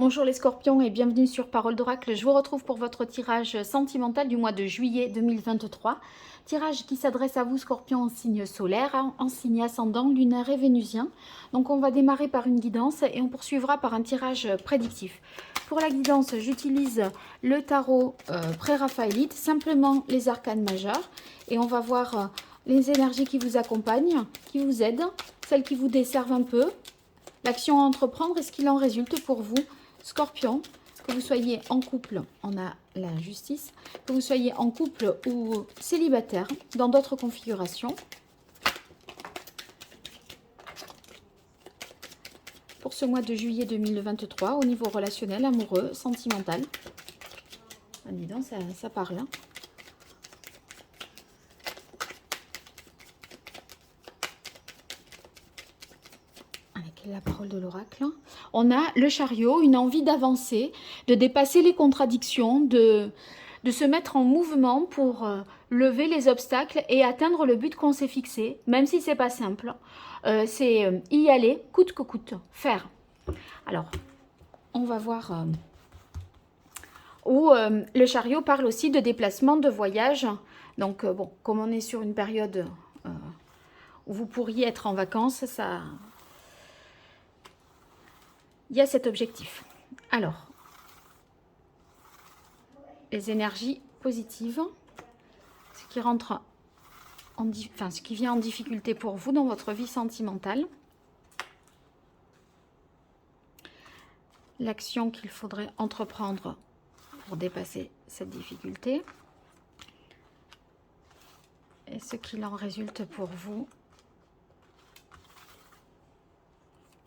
Bonjour les scorpions et bienvenue sur Parole d'Oracle. Je vous retrouve pour votre tirage sentimental du mois de juillet 2023. Tirage qui s'adresse à vous scorpions en signe solaire, en signe ascendant, lunaire et vénusien. Donc on va démarrer par une guidance et on poursuivra par un tirage prédictif. Pour la guidance, j'utilise le tarot pré-raphaélite, simplement les arcanes majeures. Et on va voir les énergies qui vous accompagnent, qui vous aident, celles qui vous desservent un peu, l'action à entreprendre et ce qu'il en résulte pour vous. Scorpion, que vous soyez en couple, on a la justice, que vous soyez en couple ou célibataire, dans d'autres configurations. Pour ce mois de juillet 2023, au niveau relationnel, amoureux, sentimental. Ah, dis donc, ça parle. Hein. La parole de l'oracle. On a le chariot, une envie d'avancer, de dépasser les contradictions, de se mettre en mouvement pour lever les obstacles et atteindre le but qu'on s'est fixé, même si c'est pas simple. C'est y aller, coûte que coûte, faire. Alors, on va voir où le chariot parle aussi de déplacement, de voyage. Donc, bon, comme on est sur une période où vous pourriez être en vacances, ça... Il y a cet objectif. Alors, les énergies positives, ce qui rentre ce qui vient en difficulté pour vous dans votre vie sentimentale. L'action qu'il faudrait entreprendre pour dépasser cette difficulté. Et ce qu'il en résulte pour vous,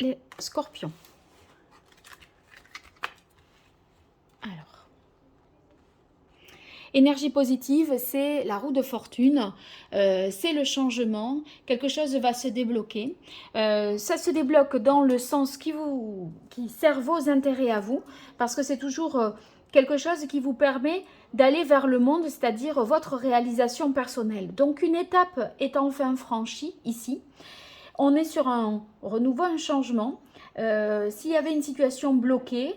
les scorpions. Alors, énergie positive, c'est la roue de fortune, c'est le changement, quelque chose va se débloquer. Ça se débloque dans le sens qui sert vos intérêts à vous, parce que c'est toujours quelque chose qui vous permet d'aller vers le monde, c'est-à-dire votre réalisation personnelle. Donc une étape est enfin franchie ici. On est sur un renouveau, un changement. S'il y avait une situation bloquée,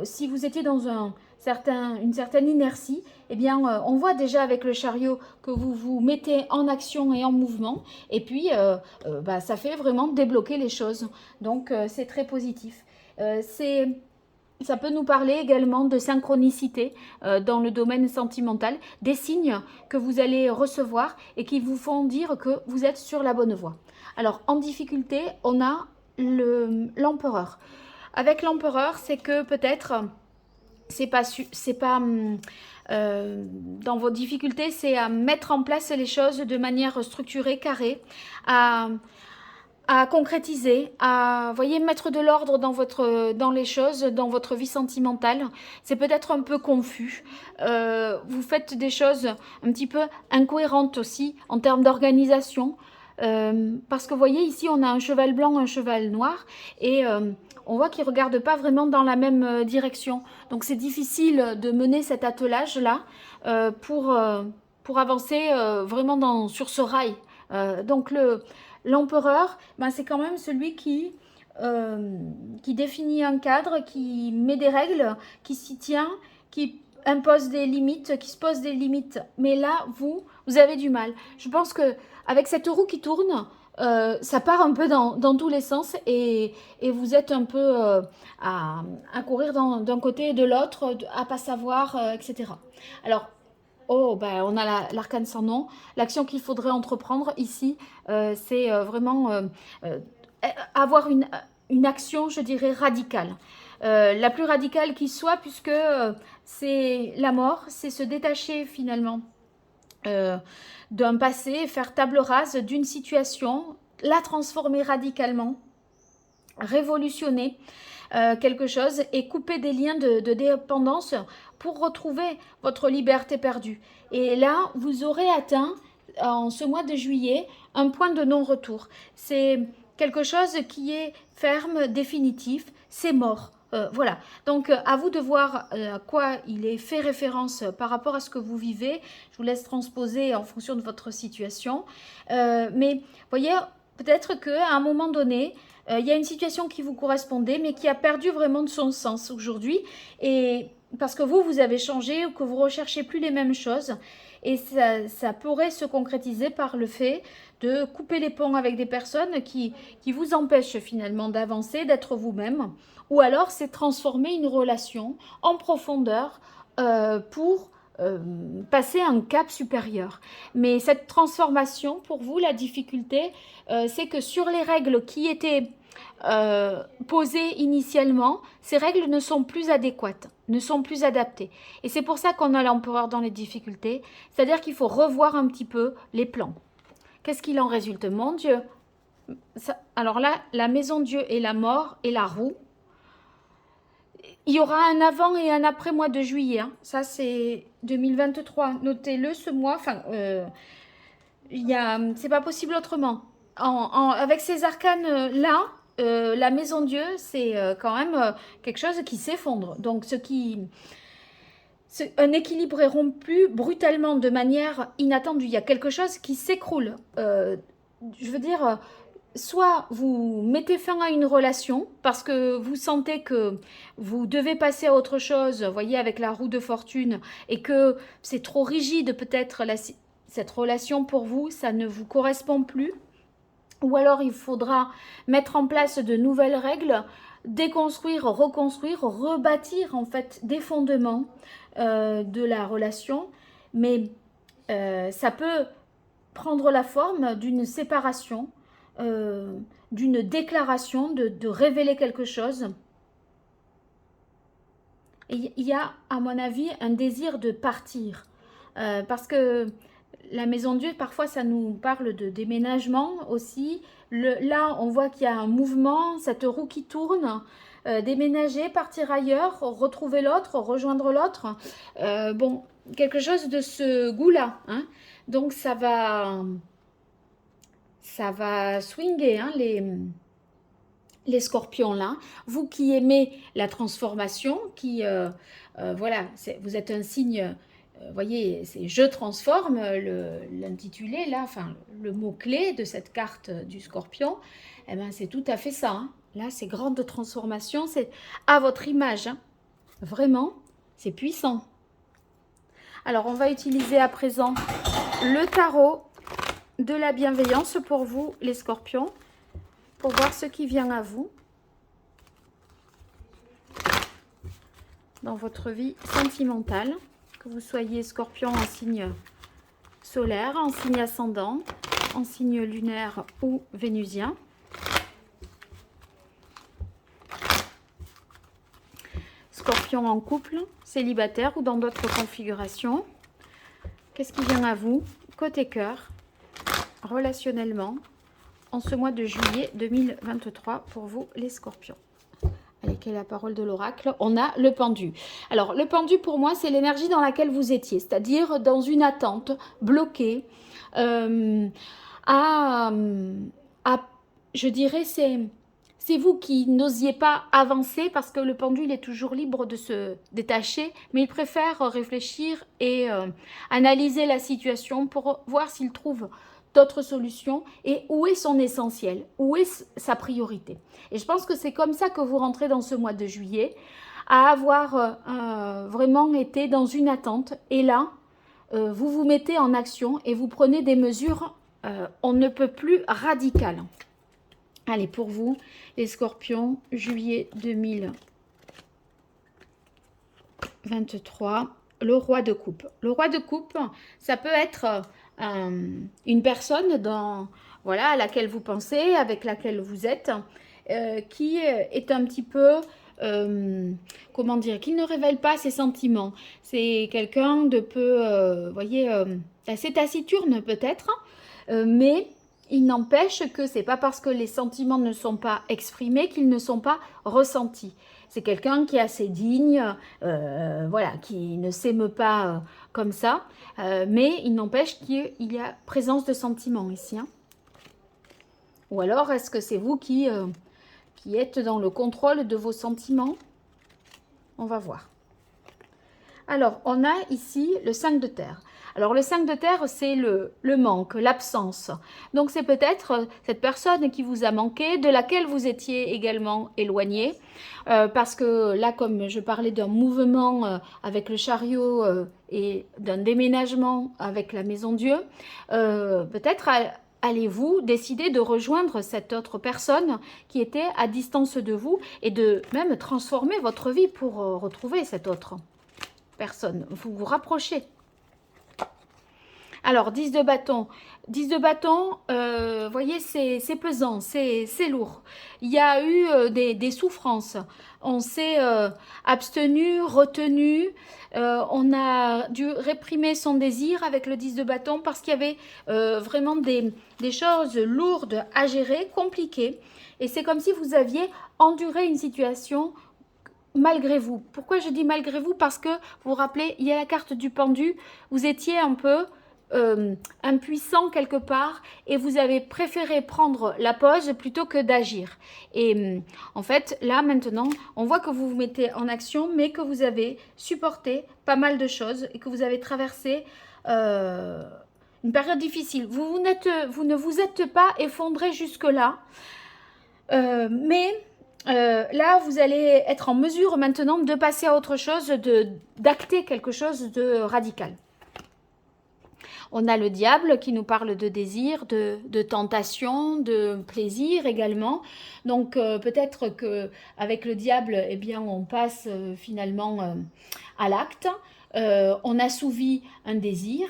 si vous étiez dans une certaine inertie, eh bien, on voit déjà avec le chariot que vous vous mettez en action et en mouvement. Et puis, ça fait vraiment débloquer les choses. Donc, c'est très positif. Ça peut nous parler également de synchronicité dans le domaine sentimental, des signes que vous allez recevoir et qui vous font dire que vous êtes sur la bonne voie. Alors, en difficulté, on a l'empereur. Avec l'empereur, c'est que peut-être, dans vos difficultés, c'est à mettre en place les choses de manière structurée, carrée, à concrétiser, à mettre de l'ordre dans les choses, dans votre vie sentimentale. C'est peut-être un peu confus. Vous faites des choses un petit peu incohérentes aussi en termes d'organisation. Parce que vous voyez, ici, on a un cheval blanc, un cheval noir, et on voit qu'ils ne regardent pas vraiment dans la même direction. Donc, c'est difficile de mener cet attelage-là pour avancer vraiment sur ce rail. Donc, l'empereur, c'est quand même celui qui définit un cadre, qui met des règles, qui s'y tient, qui impose des limites, qui se pose des limites. Mais là, vous avez du mal. Je pense que avec cette roue qui tourne, ça part un peu dans tous les sens et vous êtes un peu à courir d'un côté et de l'autre, à pas savoir, etc. Alors, on a l'arcane sans nom. L'action qu'il faudrait entreprendre ici, c'est vraiment avoir une action, je dirais, radicale. La plus radicale qui soit, puisque c'est la mort, c'est se détacher finalement d'un passé, faire table rase d'une situation, la transformer radicalement, révolutionner quelque chose et couper des liens de dépendance pour retrouver votre liberté perdue. Et là, vous aurez atteint, en ce mois de juillet, un point de non-retour. C'est quelque chose qui est ferme, définitif, c'est mort. Voilà, donc à vous de voir à quoi il est fait référence par rapport à ce que vous vivez. Je vous laisse transposer en fonction de votre situation. Mais voyez, peut-être qu'à un moment donné, Il y a une situation qui vous correspondait, mais qui a perdu vraiment de son sens aujourd'hui. Et parce que vous avez changé ou que vous recherchez plus les mêmes choses. Et ça pourrait se concrétiser par le fait de couper les ponts avec des personnes qui vous empêchent finalement d'avancer, d'être vous-même. Ou alors, c'est transformer une relation en profondeur pour passer un cap supérieur. Mais cette transformation, pour vous, la difficulté, c'est que sur les règles qui étaient posées initialement, ces règles ne sont plus adéquates, ne sont plus adaptées. Et c'est pour ça qu'on a l'empereur dans les difficultés, c'est-à-dire qu'il faut revoir un petit peu les plans. Qu'est-ce qu'il en résulte? Mon Dieu! Alors là, la maison Dieu et la mort et la roue. Il y aura un avant et un après mois de juillet. Hein. Ça, c'est 2023. Notez-le ce mois. Enfin, c'est pas possible autrement. Avec ces arcanes-là, la maison Dieu, c'est quand même quelque chose qui s'effondre. Donc, un équilibre est rompu brutalement de manière inattendue. Il y a quelque chose qui s'écroule. Je veux dire, soit vous mettez fin à une relation parce que vous sentez que vous devez passer à autre chose, vous voyez, avec la roue de fortune, et que c'est trop rigide peut-être cette relation pour vous, ça ne vous correspond plus. Ou alors il faudra mettre en place de nouvelles règles, déconstruire, reconstruire, rebâtir en fait des fondements de la relation. Mais ça peut prendre la forme d'une séparation, d'une déclaration, de révéler quelque chose. Et il y a, à mon avis, un désir de partir. Parce que la maison Dieu, parfois, ça nous parle de déménagement aussi. Là, on voit qu'il y a un mouvement, cette roue qui tourne. Déménager, partir ailleurs, retrouver l'autre, rejoindre l'autre. Bon, quelque chose de ce goût-là. Hein. Donc, ça va swinger, hein, les scorpions là. Vous qui aimez la transformation, qui, voilà, vous êtes un signe, voyez, c'est je transforme, l'intitulé là, enfin le mot-clé de cette carte du scorpion, eh ben, c'est tout à fait ça. Hein. Là, c'est grande transformation, c'est à votre image. Hein. Vraiment, c'est puissant. Alors, on va utiliser à présent le tarot de la bienveillance pour vous, les scorpions, pour voir ce qui vient à vous dans votre vie sentimentale, que vous soyez scorpion en signe solaire, en signe ascendant, en signe lunaire ou vénusien. Scorpion en couple, célibataire ou dans d'autres configurations. Qu'est-ce qui vient à vous côté cœur, relationnellement, en ce mois de juillet 2023 pour vous les scorpions? Allez, quelle est la parole de l'oracle? On a le pendu. Alors, le pendu, pour moi, c'est l'énergie dans laquelle vous étiez, c'est-à-dire dans une attente, bloquée, je dirais, c'est vous qui n'osiez pas avancer parce que le pendule est toujours libre de se détacher, mais il préfère réfléchir et analyser la situation pour voir s'il trouve d'autres solutions et où est son essentiel, où est sa priorité. Et je pense que c'est comme ça que vous rentrez dans ce mois de juillet, à avoir vraiment été dans une attente. Et là, vous vous mettez en action et vous prenez des mesures, on ne peut plus radicales. Allez, pour vous, les scorpions, juillet 2023, le roi de coupe. Le roi de coupe, ça peut être une personne voilà, à laquelle vous pensez, avec laquelle vous êtes, qui est un petit peu, comment dire, qui ne révèle pas ses sentiments. C'est quelqu'un de peu, voyez, assez taciturne peut-être, mais il n'empêche que c'est pas parce que les sentiments ne sont pas exprimés qu'ils ne sont pas ressentis. C'est quelqu'un qui est assez digne, voilà, qui ne s'émeut pas comme ça, mais il n'empêche qu'il y a présence de sentiments ici. Hein. Ou alors, est-ce que c'est vous qui êtes dans le contrôle de vos sentiments? On va voir. Alors, on a ici le 5 de terre. Alors, le 5 de terre, c'est le manque, l'absence. Donc, c'est peut-être cette personne qui vous a manqué, de laquelle vous étiez également éloigné. Parce que là, comme je parlais d'un mouvement avec le chariot et d'un déménagement avec la maison Dieu, peut-être allez-vous décider de rejoindre cette autre personne qui était à distance de vous et de même transformer votre vie pour retrouver cette autre personne. Vous vous rapprochez. Alors, 10 de bâton. 10 de bâton, voyez, c'est pesant, c'est lourd. Il y a eu des souffrances. On s'est abstenu, retenu. On a dû réprimer son désir avec le 10 de bâton parce qu'il y avait vraiment des choses lourdes à gérer, compliquées. Et c'est comme si vous aviez enduré une situation malgré vous. Pourquoi je dis malgré vous? Parce que, vous vous rappelez, il y a la carte du pendu. Vous étiez un peu impuissant quelque part et vous avez préféré prendre la pause plutôt que d'agir. Et en fait, là maintenant, on voit que vous vous mettez en action, mais que vous avez supporté pas mal de choses et que vous avez traversé une période difficile. Vous ne vous êtes pas effondré jusque-là, mais là, vous allez être en mesure maintenant de passer à autre chose, d'acter quelque chose de radical. On a le diable qui nous parle de désir, de tentation, de plaisir également. Donc peut-être qu'avec le diable, eh bien, on passe finalement à l'acte. On assouvi un désir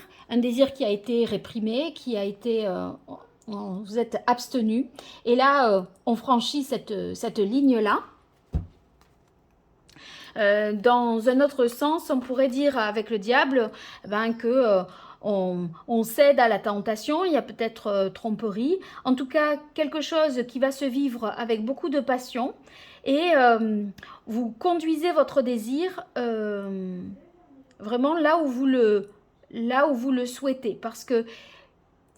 qui a été réprimé, qui a été... vous êtes abstenu. Et là, on franchit cette ligne-là. Dans un autre sens, on pourrait dire avec le diable que on cède à la tentation, il y a peut-être tromperie, en tout cas quelque chose qui va se vivre avec beaucoup de passion et vous conduisez votre désir vraiment là où vous le souhaitez, parce que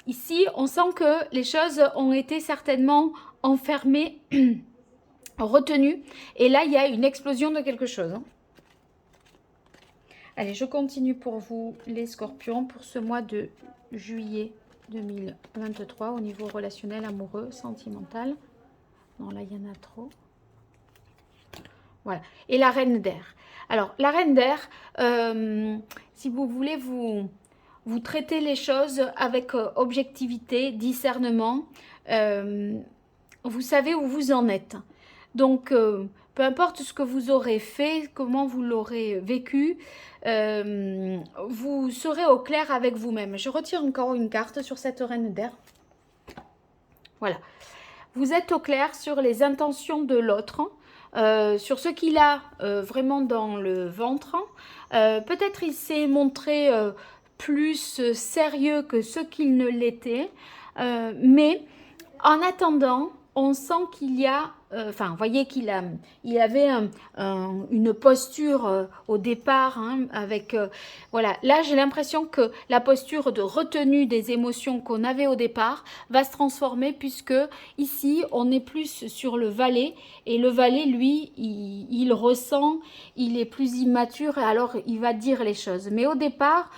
ici on sent que les choses ont été certainement enfermées, retenues, et là il y a une explosion de quelque chose. Allez, je continue pour vous, les scorpions, pour ce mois de juillet 2023, au niveau relationnel, amoureux, sentimental. Non, là, il y en a trop. Voilà. Et la reine d'air. Alors, la reine d'air, si vous voulez, vous traitez les choses avec objectivité, discernement. Vous savez où vous en êtes. Donc, peu importe ce que vous aurez fait, comment vous l'aurez vécu, vous serez au clair avec vous-même. Je retire encore une carte sur cette reine d'air. Voilà. Vous êtes au clair sur les intentions de l'autre, sur ce qu'il a vraiment dans le ventre. Peut-être il s'est montré plus sérieux que ce qu'il ne l'était, mais en attendant, on sent qu'il y a, vous voyez qu'il avait une posture au départ, hein, avec, voilà, là j'ai l'impression que la posture de retenue des émotions qu'on avait au départ va se transformer, puisque ici on est plus sur le valet, et le valet lui, il ressent, il est plus immature, et alors il va dire les choses. Mais au départ,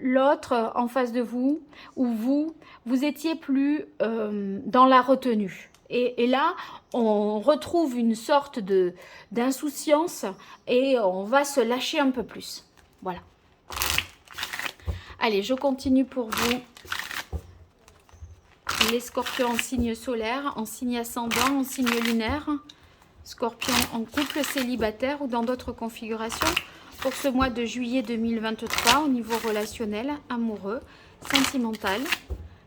l'autre en face de vous, ou vous étiez plus dans la retenue. Et là, on retrouve une sorte d'insouciance et on va se lâcher un peu plus. Voilà. Allez, je continue pour vous. Les scorpions en signe solaire, en signe ascendant, en signe lunaire. Scorpion en couple célibataire ou dans d'autres configurations. Pour ce mois de juillet 2023, au niveau relationnel, amoureux, sentimental.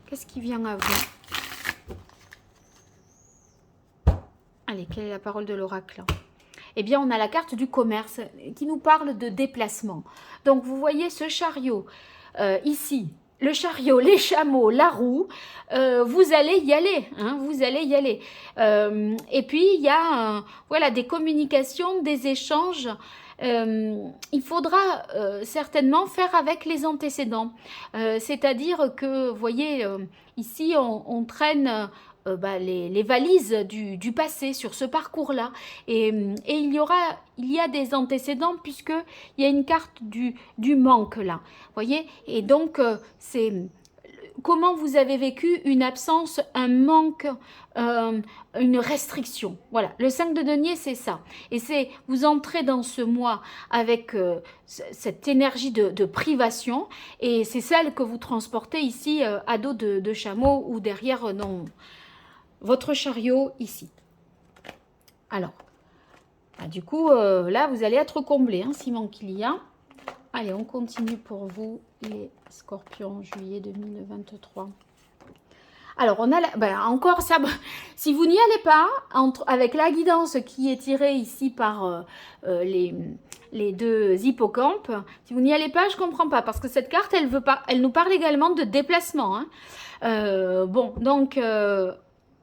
Qu'est-ce qui vient à vous? Allez, quelle est la parole de l'oracle? Eh bien, on a la carte du commerce qui nous parle de déplacement. Donc, vous voyez ce chariot ici. Le chariot, les chameaux, la roue, vous allez y aller, hein, vous allez y aller. Et puis, il y a voilà, des communications, des échanges. Il faudra certainement faire avec les antécédents. C'est-à-dire que, vous voyez, ici, on traîne les valises du passé sur ce parcours-là. Et il y a des antécédents puisque il y a une carte du manque là. Vous voyez? Et donc, c'est comment vous avez vécu une absence, un manque, une restriction. Voilà, le 5 de denier, c'est ça. Et c'est, vous entrez dans ce mois avec cette énergie de privation, et c'est celle que vous transportez ici à dos de chameau ou derrière dans votre chariot ici. Alors, du coup, là, vous allez être comblé, hein, s'il manque il y a. Allez, on continue pour vous, les scorpions, juillet 2023. Alors, on a encore ça. Si vous n'y allez pas, avec la guidance qui est tirée ici par les deux hippocampes, si vous n'y allez pas, je ne comprends pas. Parce que cette carte, elle nous parle également de déplacement. Hein. Bon, donc,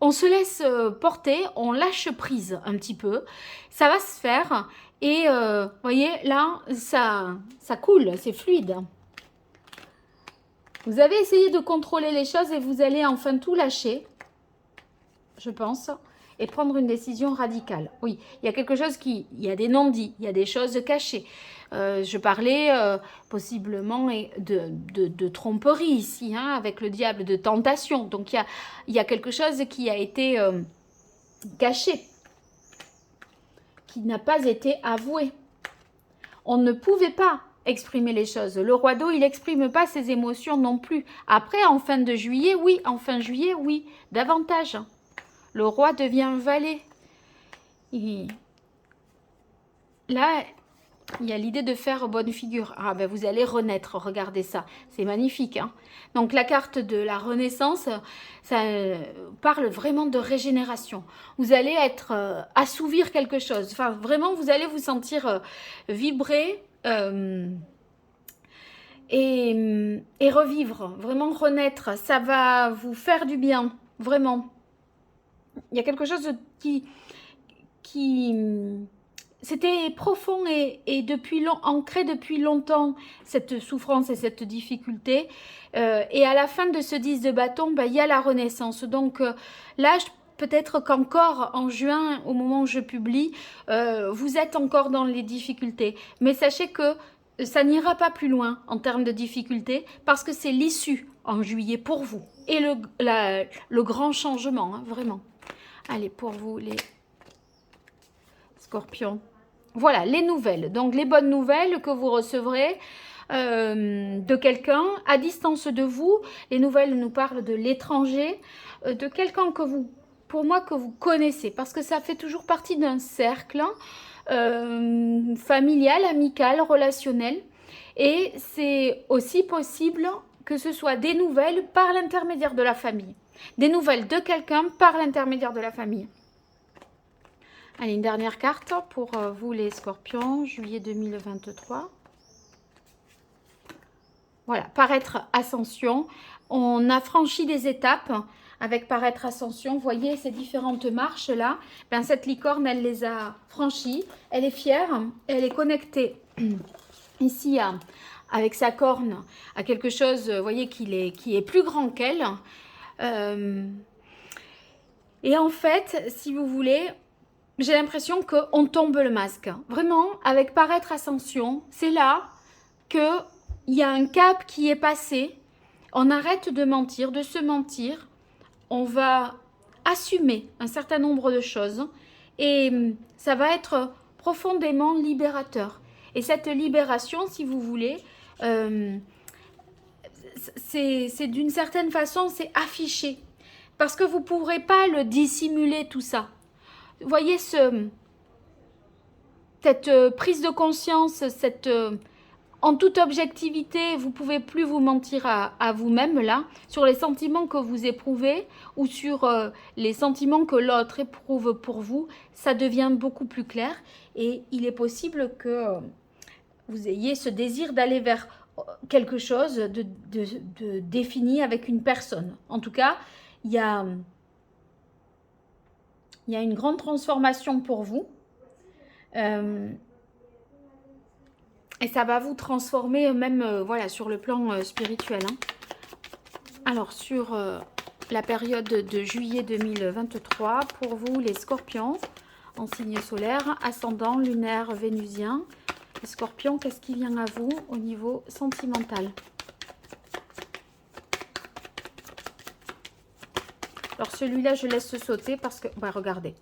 on se laisse porter, on lâche prise un petit peu. Ça va se faire. Et vous voyez, là, ça coule, c'est fluide. Vous avez essayé de contrôler les choses et vous allez enfin tout lâcher, je pense, et prendre une décision radicale. Oui, il y a quelque chose il y a des non-dits, il y a des choses cachées. Je parlais possiblement de tromperie ici, hein, avec le diable, de tentation. Donc, il y a quelque chose qui a été caché, qui n'a pas été avoué. On ne pouvait pas exprimer les choses. Le roi d'eau, il n'exprime pas ses émotions non plus. Après, en fin de juillet, oui. En fin juillet, oui. Davantage. Le roi devient valet. Là, il y a l'idée de faire bonne figure. Ah ben vous allez renaître, regardez ça. C'est magnifique. Hein. Donc la carte de la renaissance, ça parle vraiment de régénération. Vous allez assouvir quelque chose. Enfin, vraiment, vous allez vous sentir vibrer et revivre. Vraiment renaître. Ça va vous faire du bien. Vraiment. Il y a quelque chose qui c'était profond et ancré depuis longtemps, cette souffrance et cette difficulté. Et à la fin de ce 10 de bâton, il y a la renaissance. Donc là, peut-être qu'encore en juin, au moment où je publie, vous êtes encore dans les difficultés. Mais sachez que ça n'ira pas plus loin en termes de difficultés parce que c'est l'issue en juillet pour vous. Et le grand changement, hein, vraiment. Allez, pour vous, les scorpions. Voilà, les nouvelles. Donc, les bonnes nouvelles que vous recevrez de quelqu'un à distance de vous. Les nouvelles nous parlent de l'étranger, de quelqu'un que vous, pour moi, que vous connaissez. Parce que ça fait toujours partie d'un cercle familial, amical, relationnel. Et c'est aussi possible que ce soit des nouvelles par l'intermédiaire de la famille. Des nouvelles de quelqu'un par l'intermédiaire de la famille. Allez, une dernière carte pour vous les scorpions, juillet 2023. Voilà, paraître ascension. On a franchi des étapes avec paraître ascension. Vous voyez ces différentes marches-là. Ben, cette licorne, elle les a franchies. Elle est fière. Elle est connectée ici avec sa corne à quelque chose, vous voyez, qui est plus grand qu'elle. Et en fait, si vous voulez, j'ai l'impression qu'on tombe le masque. Vraiment, avec paraître ascension, c'est là qu'il y a un cap qui est passé. On arrête de mentir, de se mentir. On va assumer un certain nombre de choses. Et ça va être profondément libérateur. Et cette libération, si vous voulez, c'est d'une certaine façon, c'est affiché. Parce que vous ne pourrez pas le dissimuler tout ça. Vous voyez cette prise de conscience, en toute objectivité, vous ne pouvez plus vous mentir à vous-même là, sur les sentiments que vous éprouvez ou sur les sentiments que l'autre éprouve pour vous, ça devient beaucoup plus clair et il est possible que vous ayez ce désir d'aller vers quelque chose de défini avec une personne. En tout cas, il y a une grande transformation pour vous. Et ça va vous transformer même voilà, sur le plan spirituel. Hein. Alors, sur la période de juillet 2023 pour vous, les scorpions, en signe solaire, ascendant, lunaire, vénusien. Les scorpions, qu'est-ce qui vient à vous au niveau sentimental? Alors celui-là, je laisse sauter parce que, bah, regardez,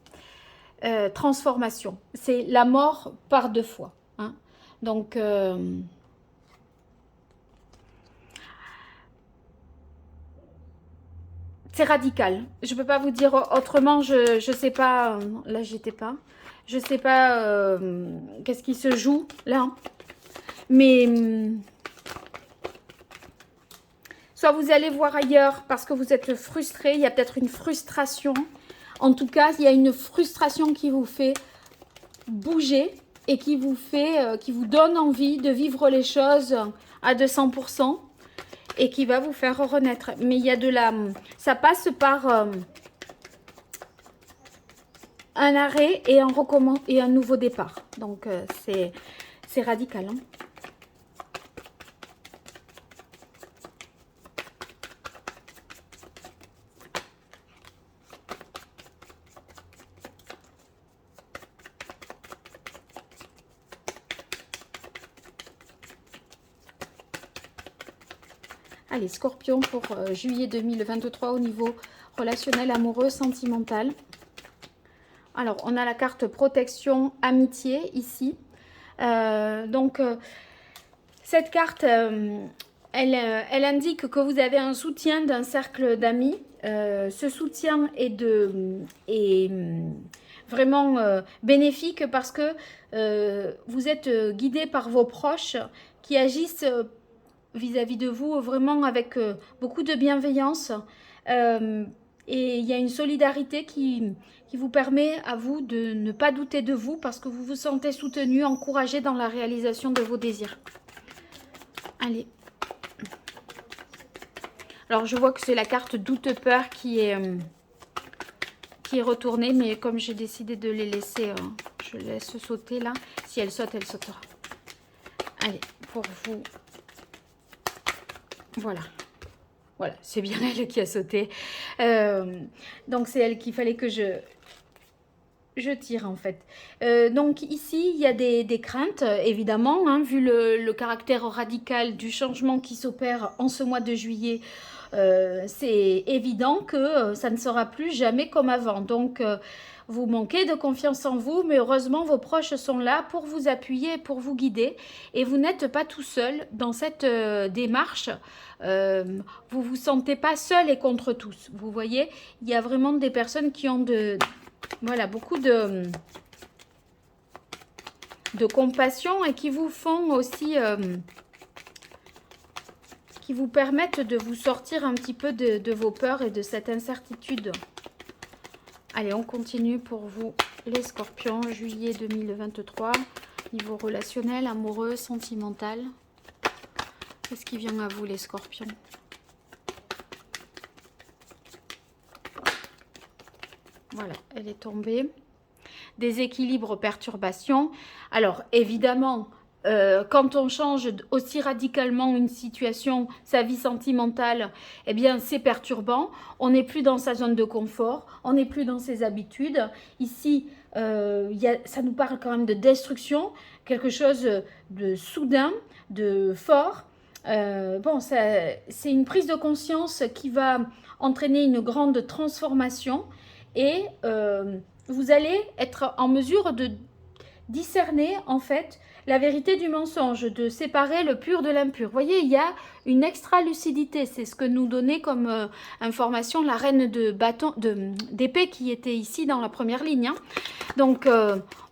transformation, c'est la mort par 2 fois. Hein. Donc, c'est radical. Je ne peux pas vous dire autrement, je ne sais pas, là j'étais pas, je ne sais pas qu'est-ce qui se joue là, mais... soit vous allez voir ailleurs parce que vous êtes frustré, il y a peut-être une frustration. En tout cas, il y a une frustration qui vous fait bouger et qui vous donne envie de vivre les choses à 200% et qui va vous faire renaître. Mais il y a ça passe par un arrêt et un nouveau départ. Donc, c'est radical, hein. Allez, Scorpion pour juillet 2023 au niveau relationnel, amoureux, sentimental. Alors, on a la carte protection, amitié ici. Cette carte, elle indique que vous avez un soutien d'un cercle d'amis. Ce soutien est vraiment bénéfique parce que vous êtes guidé par vos proches qui agissent vis-à-vis de vous, vraiment avec beaucoup de bienveillance. Et il y a une solidarité qui vous permet à vous de ne pas douter de vous parce que vous vous sentez soutenu, encouragé dans la réalisation de vos désirs. Allez. Alors, je vois que c'est la carte doute-peur qui est retournée, mais comme j'ai décidé de les laisser, je laisse sauter là. Si elle saute, elle sautera. Allez, pour vous... Voilà. Voilà, c'est bien elle qui a sauté. Donc, c'est elle qu'il fallait que je tire, en fait. Donc, ici, il y a des craintes, évidemment, hein, vu le caractère radical du changement qui s'opère en ce mois de juillet. C'est évident que ça ne sera plus jamais comme avant. Donc, vous manquez de confiance en vous, mais heureusement, vos proches sont là pour vous appuyer, pour vous guider. Et vous n'êtes pas tout seul dans cette démarche. Vous vous sentez pas seul et contre tous. Vous voyez, il y a vraiment des personnes qui ont voilà, beaucoup de compassion et qui vous font aussi... qui vous permettent de vous sortir un petit peu de vos peurs et de cette incertitude. Allez, on continue pour vous, les scorpions, juillet 2023, niveau relationnel, amoureux, sentimental. Qu'est-ce qui vient à vous, les scorpions? Voilà, elle est tombée. Déséquilibre, perturbation. Alors, évidemment... quand on change aussi radicalement une situation, sa vie sentimentale, eh bien c'est perturbant. On n'est plus dans sa zone de confort, on n'est plus dans ses habitudes. Ici, ça nous parle quand même de destruction, quelque chose de soudain, de fort. Bon, c'est une prise de conscience qui va entraîner une grande transformation et vous allez être en mesure de discerner en fait la vérité du mensonge, de séparer le pur de l'impur. Vous voyez, il y a une extra lucidité, c'est ce que nous donnait comme information la reine d'épée qui était ici dans la première ligne. Hein. Donc,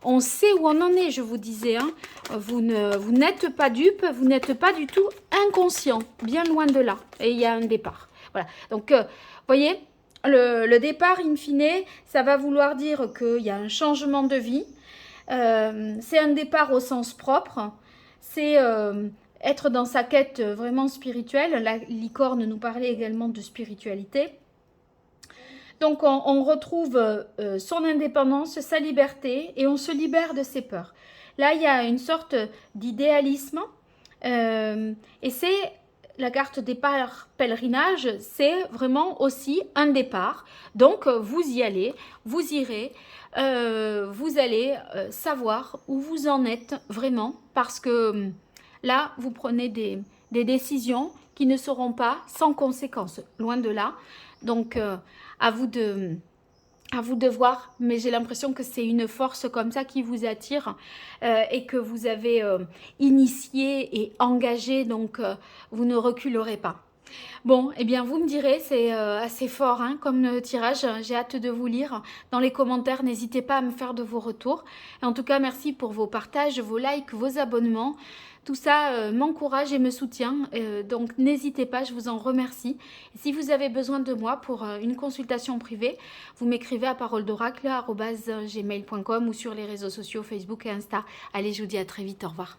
on sait où on en est, je vous disais. Hein. Vous n'êtes pas dupe, vous n'êtes pas du tout inconscient, bien loin de là. Et il y a un départ. Voilà. Donc, vous voyez, le départ, in fine, ça va vouloir dire qu'il y a un changement de vie. C'est un départ au sens propre, c'est être dans sa quête vraiment spirituelle. La licorne nous parlait également de spiritualité. Donc on retrouve son indépendance, sa liberté et on se libère de ses peurs. Là, il y a une sorte d'idéalisme et c'est la carte départ pèlerinage, c'est vraiment aussi un départ. Donc, vous y allez, vous irez, vous allez savoir où vous en êtes vraiment parce que là, vous prenez des décisions qui ne seront pas sans conséquences, loin de là. Donc, à vous de voir, mais j'ai l'impression que c'est une force comme ça qui vous attire et que vous avez initié et engagé, donc vous ne reculerez pas. Bon, eh bien vous me direz, c'est assez fort hein, comme tirage, j'ai hâte de vous lire dans les commentaires, n'hésitez pas à me faire de vos retours. Et en tout cas, merci pour vos partages, vos likes, vos abonnements. Tout ça m'encourage et me soutient, donc n'hésitez pas, je vous en remercie. Et si vous avez besoin de moi pour une consultation privée, vous m'écrivez à paroledoracle@gmail.com ou sur les réseaux sociaux Facebook et Insta. Allez, je vous dis à très vite, au revoir.